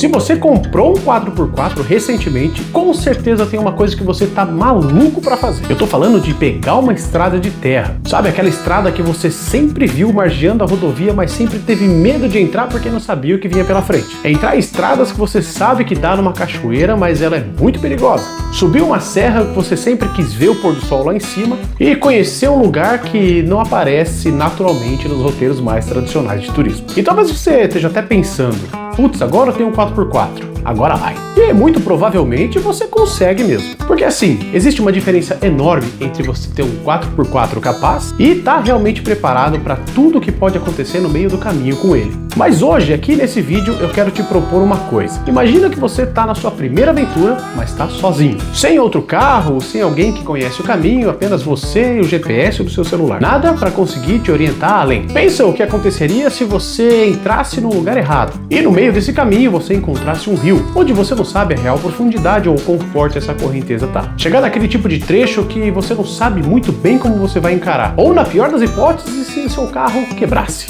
Se você comprou um 4x4 recentemente, com certeza tem uma coisa que você tá maluco pra fazer. Eu tô falando de pegar uma estrada de terra. Sabe aquela estrada que você sempre viu margeando a rodovia, mas sempre teve medo de entrar porque não sabia o que vinha pela frente? É entrar em estradas que você sabe que dá numa cachoeira, mas ela é muito perigosa. Subir uma serra que você sempre quis ver o pôr do sol lá em cima e conhecer um lugar que não aparece naturalmente nos roteiros mais tradicionais de turismo. E talvez você esteja até pensando, putz, agora eu tenho um 4x4, agora vai. E muito provavelmente você consegue mesmo. Porque assim, existe uma diferença enorme entre você ter um 4x4 capaz e estar realmente preparado para tudo que pode acontecer no meio do caminho com ele. Mas hoje, aqui nesse vídeo, eu quero te propor uma coisa. Imagina que você está na sua primeira aventura, mas está sozinho. Sem outro carro, sem alguém que conhece o caminho, apenas você e o GPS do seu celular. Nada para conseguir te orientar além. Pensa o que aconteceria se você entrasse no lugar errado e no meio desse caminho você encontrasse um rio, onde você não sabe a real profundidade ou quão forte essa correnteza tá. Chegar naquele tipo de trecho que você não sabe muito bem como você vai encarar. Ou na pior das hipóteses, se seu carro quebrasse.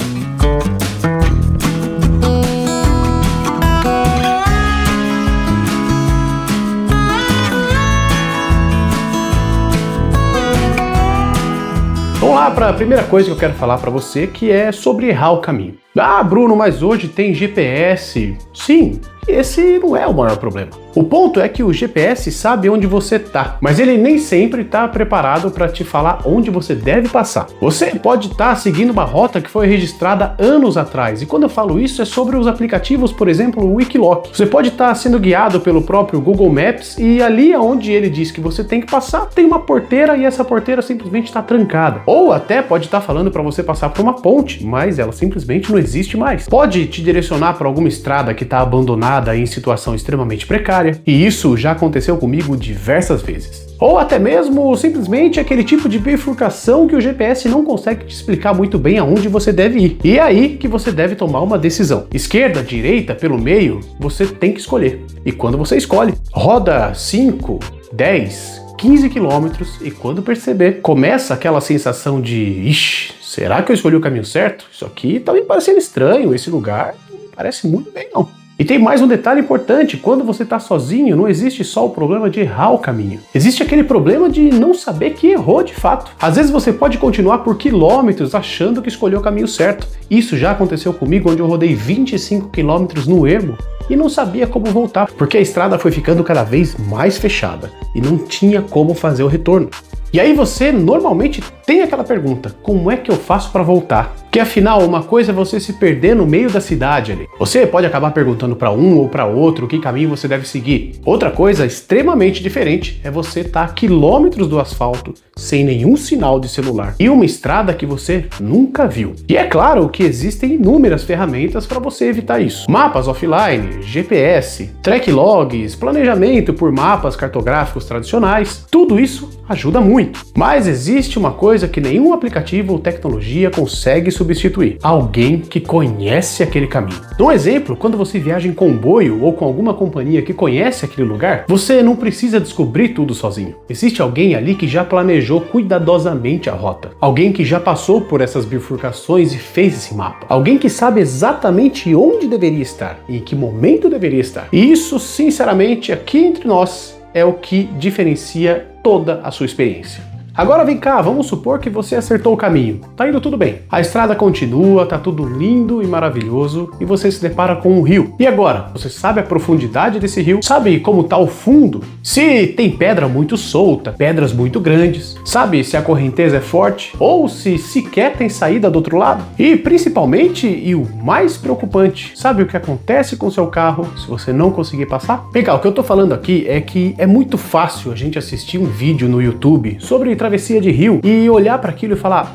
Vamos lá para a primeira coisa que eu quero falar para você, que é sobre errar o caminho. Ah, Bruno, mas hoje tem GPS. Sim, esse não é o maior problema. O ponto é que o GPS sabe onde você tá, mas ele nem sempre está preparado para te falar onde você deve passar. Você pode estar seguindo uma rota que foi registrada anos atrás, e quando eu falo isso é sobre os aplicativos, por exemplo, o Wikiloc. Você pode estar sendo guiado pelo próprio Google Maps e ali onde ele diz que você tem que passar, tem uma porteira e essa porteira simplesmente está trancada. Ou até pode estar falando para você passar por uma ponte, mas ela simplesmente não existe mais. Pode te direcionar para alguma estrada que está abandonada em situação extremamente precária. E isso já aconteceu comigo diversas vezes. Ou até mesmo simplesmente aquele tipo de bifurcação que o GPS não consegue te explicar muito bem aonde você deve ir. E é aí que você deve tomar uma decisão. Esquerda, direita, pelo meio, você tem que escolher. E quando você escolhe, roda 5, 10, 15 quilômetros e quando perceber, começa aquela sensação de ixi, será que eu escolhi o caminho certo? Isso aqui tá me parecendo estranho, esse lugar não parece muito bem não. E tem mais um detalhe importante, quando você está sozinho, não existe só o problema de errar o caminho. Existe aquele problema de não saber que errou de fato. Às vezes você pode continuar por quilômetros achando que escolheu o caminho certo. Isso já aconteceu comigo, onde eu rodei 25 quilômetros no ermo e não sabia como voltar, porque a estrada foi ficando cada vez mais fechada e não tinha como fazer o retorno. E aí você normalmente tem aquela pergunta, como é que eu faço para voltar? Porque afinal, uma coisa é você se perder no meio da cidade ali. Você pode acabar perguntando para um ou para outro que caminho você deve seguir. Outra coisa extremamente diferente é você estar a quilômetros do asfalto, sem nenhum sinal de celular, e uma estrada que você nunca viu. E é claro que existem inúmeras ferramentas para você evitar isso. Mapas offline, GPS, track logs, planejamento por mapas cartográficos tradicionais, tudo isso ajuda muito. Mas existe uma coisa que nenhum aplicativo ou tecnologia consegue substituir: alguém que conhece aquele caminho. Um exemplo, quando você viaja em comboio ou com alguma companhia que conhece aquele lugar, você não precisa descobrir tudo sozinho. Existe alguém ali que já planejou cuidadosamente a rota. Alguém que já passou por essas bifurcações e fez esse mapa. Alguém que sabe exatamente onde deveria estar e em que momento deveria estar. E isso, sinceramente, aqui entre nós, é o que diferencia toda a sua experiência. Agora vem cá, vamos supor que você acertou o caminho. Tá indo tudo bem. A estrada continua, tá tudo lindo e maravilhoso e você se depara com um rio. E agora? Você sabe a profundidade desse rio? Sabe como tá o fundo? Se tem pedra muito solta, pedras muito grandes? Sabe se a correnteza é forte? Ou se sequer tem saída do outro lado? E principalmente, e o mais preocupante, sabe o que acontece com o seu carro se você não conseguir passar? Vem cá, o que eu tô falando aqui é que é muito fácil a gente assistir um vídeo no YouTube sobre travessia de rio e olhar para aquilo e falar: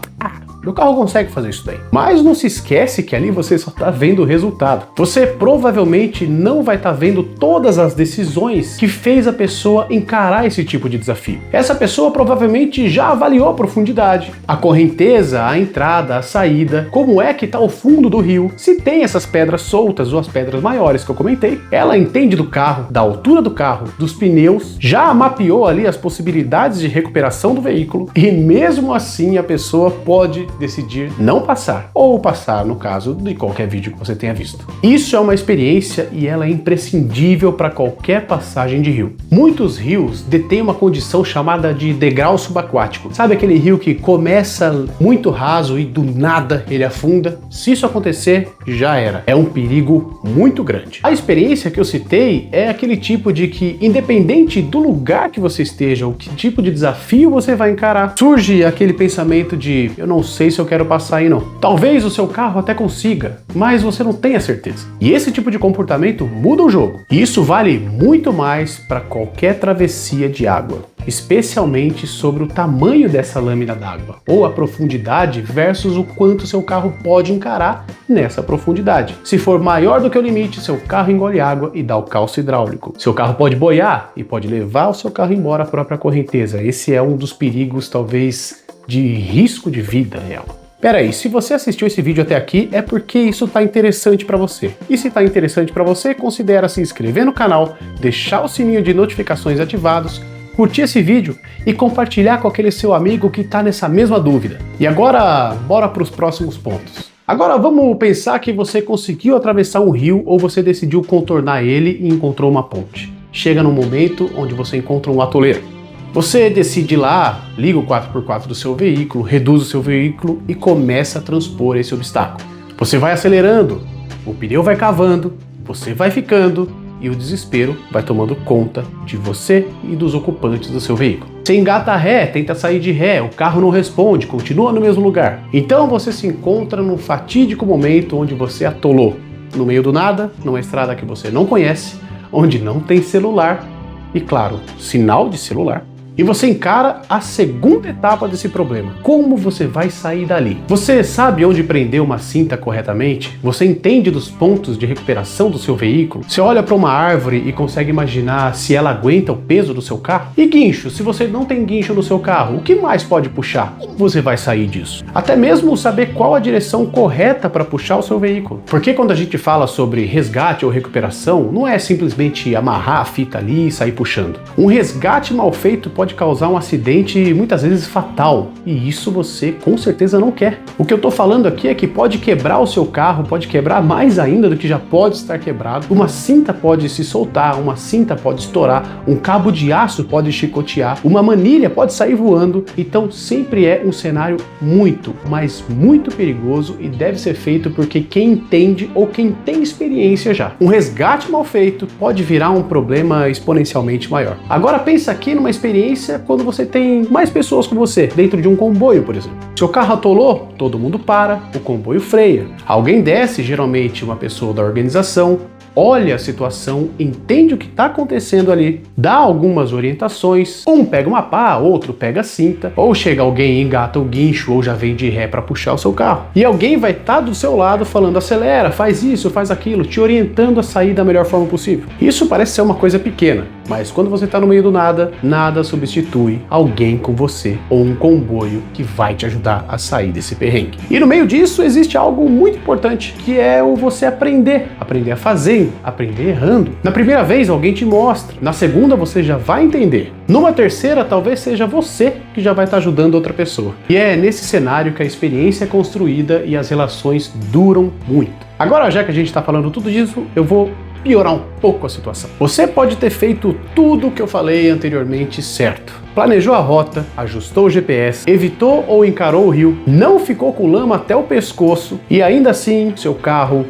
meu carro consegue fazer isso daí. Mas não se esquece que ali você só está vendo o resultado. Você provavelmente não vai estar vendo todas as decisões que fez a pessoa encarar esse tipo de desafio. Essa pessoa provavelmente já avaliou a profundidade, a correnteza, a entrada, a saída, como é que está o fundo do rio, se tem essas pedras soltas ou as pedras maiores que eu comentei. Ela entende do carro, da altura do carro, dos pneus, já mapeou ali as possibilidades de recuperação do veículo e mesmo assim a pessoa pode decidir não passar, ou passar no caso de qualquer vídeo que você tenha visto. Isso é uma experiência e ela é imprescindível para qualquer passagem de rio. Muitos rios detêm uma condição chamada de degrau subaquático. Sabe aquele rio que começa muito raso e do nada ele afunda? Se isso acontecer, já era. É um perigo muito grande. A experiência que eu citei é aquele tipo de que, independente do lugar que você esteja, ou que tipo de desafio você vai encarar, surge aquele pensamento de eu não sei se eu quero passar aí não. Talvez o seu carro até consiga, mas você não tem a certeza. E esse tipo de comportamento muda o jogo. E isso vale muito mais para qualquer travessia de água, especialmente sobre o tamanho dessa lâmina d'água, ou a profundidade versus o quanto seu carro pode encarar nessa profundidade. Se for maior do que o limite, seu carro engole água e dá o calço hidráulico. Seu carro pode boiar e pode levar o seu carro embora a própria correnteza. Esse é um dos perigos, talvez, de risco de vida real. Peraí, se você assistiu esse vídeo até aqui, é porque isso está interessante para você. E se está interessante para você, considera se inscrever no canal, deixar o sininho de notificações ativados, curtir esse vídeo e compartilhar com aquele seu amigo que está nessa mesma dúvida. E agora, bora para os próximos pontos. Agora vamos pensar que você conseguiu atravessar um rio ou você decidiu contornar ele e encontrou uma ponte. Chega num momento onde você encontra um atoleiro. Você decide ir lá, liga o 4x4 do seu veículo, reduz o seu veículo e começa a transpor esse obstáculo. Você vai acelerando, o pneu vai cavando, você vai ficando e o desespero vai tomando conta de você e dos ocupantes do seu veículo. Você engata ré, tenta sair de ré, o carro não responde, continua no mesmo lugar. Então você se encontra num fatídico momento onde você atolou, no meio do nada, numa estrada que você não conhece, onde não tem celular e, claro, sinal de celular. E você encara a segunda etapa desse problema. Como você vai sair dali? Você sabe onde prender uma cinta corretamente? Você entende dos pontos de recuperação do seu veículo? Você olha para uma árvore e consegue imaginar se ela aguenta o peso do seu carro? E guincho? Se você não tem guincho no seu carro, o que mais pode puxar? Como você vai sair disso? Até mesmo saber qual a direção correta para puxar o seu veículo. Porque quando a gente fala sobre resgate ou recuperação, não é simplesmente amarrar a fita ali e sair puxando. Um resgate mal feito pode causar um acidente muitas vezes fatal, e isso você com certeza não quer. O que eu tô falando aqui é que pode quebrar o seu carro, pode quebrar mais ainda do que já pode estar quebrado, uma cinta pode se soltar, uma cinta pode estourar, um cabo de aço pode chicotear, uma manilha pode sair voando, então sempre é um cenário muito, mas muito perigoso e deve ser feito porque quem entende ou quem tem experiência já. Um resgate mal feito pode virar um problema exponencialmente maior. Agora pensa aqui numa experiência quando você tem mais pessoas com você, dentro de um comboio, por exemplo. Seu carro atolou, todo mundo para, o comboio freia. Alguém desce, geralmente uma pessoa da organização, olha a situação, entende o que está acontecendo ali, dá algumas orientações, um pega uma pá, outro pega a cinta, ou chega alguém e engata o guincho, ou já vem de ré para puxar o seu carro. E alguém vai estar do seu lado falando, acelera, faz isso, faz aquilo, te orientando a sair da melhor forma possível. Isso parece ser uma coisa pequena, mas quando você está no meio do nada, nada substitui alguém com você, ou um comboio que vai te ajudar a sair desse perrengue. E no meio disso existe algo muito importante, que é o você aprender a fazer, aprender errando. Na primeira vez alguém te mostra, na segunda você já vai entender. Numa terceira talvez seja você que já vai estar ajudando outra pessoa. E é nesse cenário que a experiência é construída e as relações duram muito. Agora, já que a gente está falando tudo disso, eu vou piorar um pouco a situação. Você pode ter feito tudo o que eu falei anteriormente certo. Planejou a rota, ajustou o GPS, evitou ou encarou o rio, não ficou com lama até o pescoço e ainda assim seu carro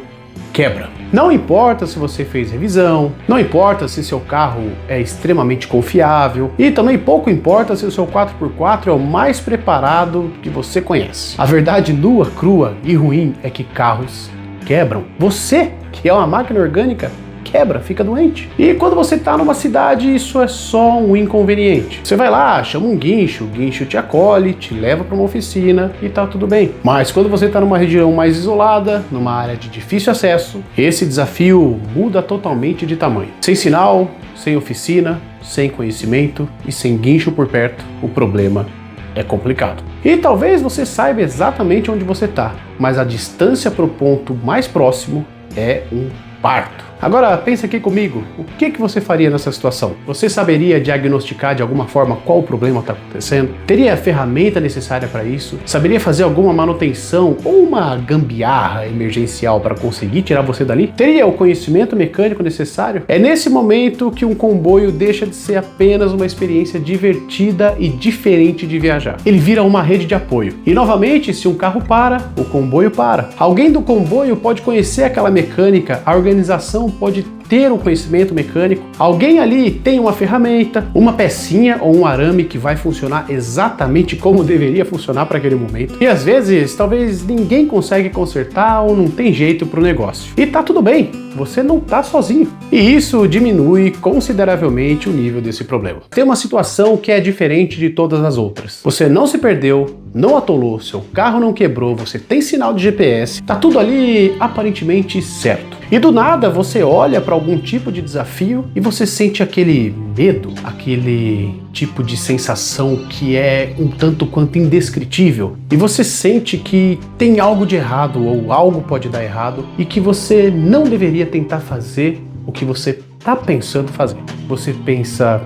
quebra. Não importa se você fez revisão, não importa se seu carro é extremamente confiável e também pouco importa se o seu 4x4 é o mais preparado que você conhece. A verdade nua, crua e ruim é que carros quebram. Você, que é uma máquina orgânica, quebra, fica doente. E quando você está numa cidade, isso é só um inconveniente. Você vai lá, chama um guincho, o guincho te acolhe, te leva para uma oficina e tá tudo bem. Mas quando você está numa região mais isolada, numa área de difícil acesso, esse desafio muda totalmente de tamanho. Sem sinal, sem oficina, sem conhecimento e sem guincho por perto, o problema é complicado. E talvez você saiba exatamente onde você está, mas a distância para o ponto mais próximo é um parto. Agora pensa aqui comigo, o que você faria nessa situação? Você saberia diagnosticar de alguma forma qual o problema está acontecendo? Teria a ferramenta necessária para isso? Saberia fazer alguma manutenção ou uma gambiarra emergencial para conseguir tirar você dali? Teria o conhecimento mecânico necessário? É nesse momento que um comboio deixa de ser apenas uma experiência divertida e diferente de viajar. Ele vira uma rede de apoio. E novamente, se um carro para, o comboio para. Alguém do comboio pode conhecer aquela mecânica, a organização pode ter um conhecimento mecânico, alguém ali tem uma ferramenta, uma pecinha ou um arame que vai funcionar exatamente como deveria funcionar para aquele momento. E às vezes, talvez ninguém consegue consertar ou não tem jeito para o negócio. E tá tudo bem, você não tá sozinho. E isso diminui consideravelmente o nível desse problema. Tem uma situação que é diferente de todas as outras. Você não se perdeu, não atolou, seu carro não quebrou, você tem sinal de GPS, tá tudo ali aparentemente certo. E do nada você olha para algum tipo de desafio e você sente aquele medo, aquele tipo de sensação que é um tanto quanto indescritível. E você sente que tem algo de errado ou algo pode dar errado e que você não deveria tentar fazer o que você está pensando fazer. Você pensa: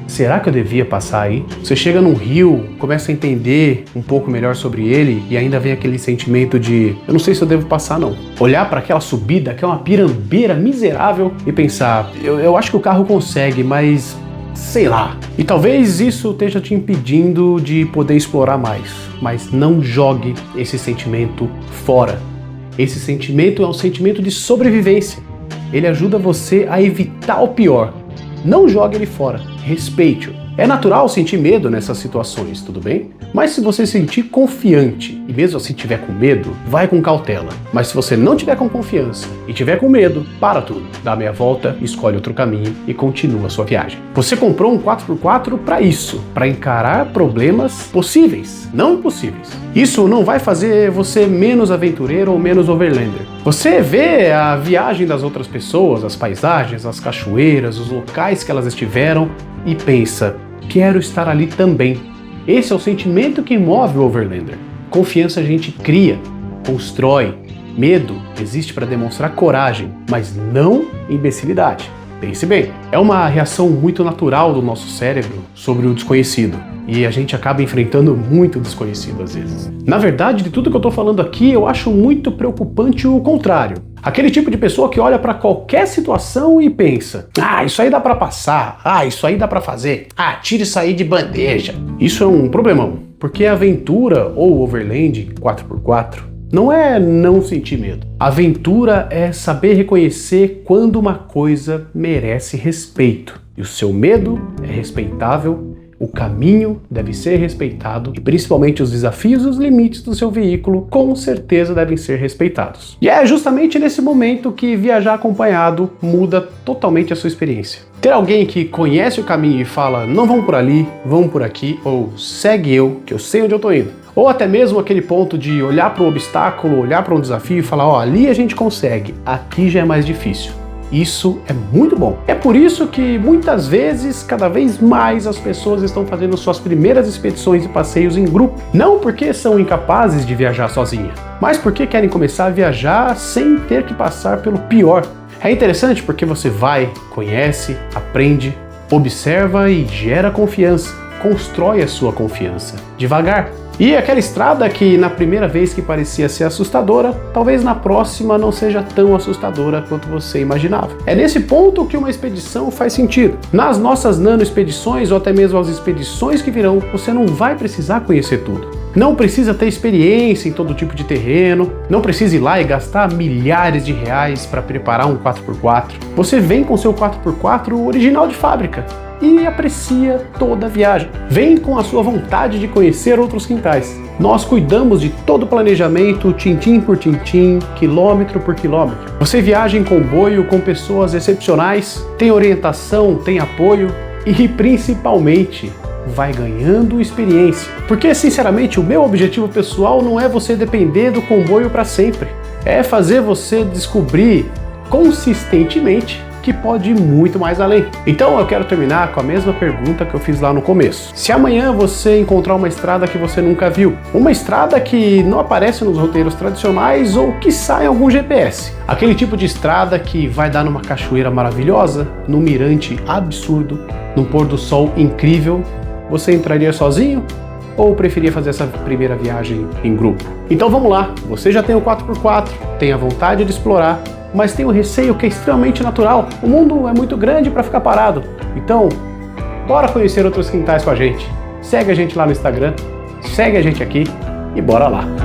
será que eu devia passar aí? Você chega num rio, começa a entender um pouco melhor sobre ele e ainda vem aquele sentimento de: eu não sei se eu devo passar não. Olhar para aquela subida que é uma pirambeira miserável e pensar: eu acho que o carro consegue, mas sei lá. E talvez isso esteja te impedindo de poder explorar mais. Mas não jogue esse sentimento fora. Esse sentimento é um sentimento de sobrevivência. Ele ajuda você a evitar o pior. Não jogue ele fora, respeite-o. É natural sentir medo nessas situações, tudo bem? Mas se você sentir confiante, e mesmo assim tiver com medo, vai com cautela. Mas se você não tiver com confiança e tiver com medo, para tudo, dá meia volta, escolhe outro caminho e continua a sua viagem. Você comprou um 4x4 para isso, para encarar problemas possíveis, não impossíveis. Isso não vai fazer você menos aventureiro ou menos overlander. Você vê a viagem das outras pessoas, as paisagens, as cachoeiras, os locais que elas estiveram e pensa: quero estar ali também. Esse é o sentimento que move o overlander. Confiança a gente cria, constrói. Medo existe para demonstrar coragem, mas não imbecilidade. Pense bem, é uma reação muito natural do nosso cérebro sobre o desconhecido. E a gente acaba enfrentando muito desconhecido às vezes. Na verdade, de tudo que eu tô falando aqui, eu acho muito preocupante o contrário. Aquele tipo de pessoa que olha para qualquer situação e pensa: ah, isso aí dá para passar, ah, isso aí dá para fazer, ah, tira isso aí de bandeja. Isso é um problemão, porque a aventura ou overland 4x4 não é não sentir medo. A aventura é saber reconhecer quando uma coisa merece respeito. E o seu medo é respeitável, o caminho deve ser respeitado e principalmente os desafios e os limites do seu veículo com certeza devem ser respeitados. E é justamente nesse momento que viajar acompanhado muda totalmente a sua experiência. Ter alguém que conhece o caminho e fala: não vão por ali, vão por aqui, ou segue eu, que eu sei onde eu tô indo. Ou até mesmo aquele ponto de olhar para um obstáculo, olhar para um desafio e falar: ó, ali a gente consegue, aqui já é mais difícil. Isso é muito bom. É por isso que muitas vezes, cada vez mais, as pessoas estão fazendo suas primeiras expedições e passeios em grupo. Não porque são incapazes de viajar sozinha, mas porque querem começar a viajar sem ter que passar pelo pior. É interessante porque você vai, conhece, aprende, observa e gera confiança. Constrói a sua confiança, devagar. E aquela estrada que na primeira vez que parecia ser assustadora, talvez na próxima não seja tão assustadora quanto você imaginava. É nesse ponto que uma expedição faz sentido. Nas nossas nano-expedições ou até mesmo as expedições que virão, você não vai precisar conhecer tudo. Não precisa ter experiência em todo tipo de terreno, não precisa ir lá e gastar milhares de reais para preparar um 4x4. Você vem com seu 4x4 original de fábrica e aprecia toda a viagem. Vem com a sua vontade de conhecer outros quintais. Nós cuidamos de todo o planejamento, tintim por tintim, quilômetro por quilômetro. Você viaja em comboio com pessoas excepcionais, tem orientação, tem apoio e principalmente vai ganhando experiência. Porque, sinceramente, o meu objetivo pessoal não é você depender do comboio para sempre. É fazer você descobrir consistentemente que pode ir muito mais além. Então eu quero terminar com a mesma pergunta que eu fiz lá no começo. Se amanhã você encontrar uma estrada que você nunca viu, uma estrada que não aparece nos roteiros tradicionais ou que sai em algum GPS, aquele tipo de estrada que vai dar numa cachoeira maravilhosa, num mirante absurdo, num pôr do sol incrível, você entraria sozinho? Ou preferia fazer essa primeira viagem em grupo? Então vamos lá, você já tem o 4x4, tem a vontade de explorar, mas tem o receio que é extremamente natural. O mundo é muito grande para ficar parado. Então, bora conhecer outros quintais com a gente. Segue a gente lá no Instagram, segue a gente aqui e bora lá!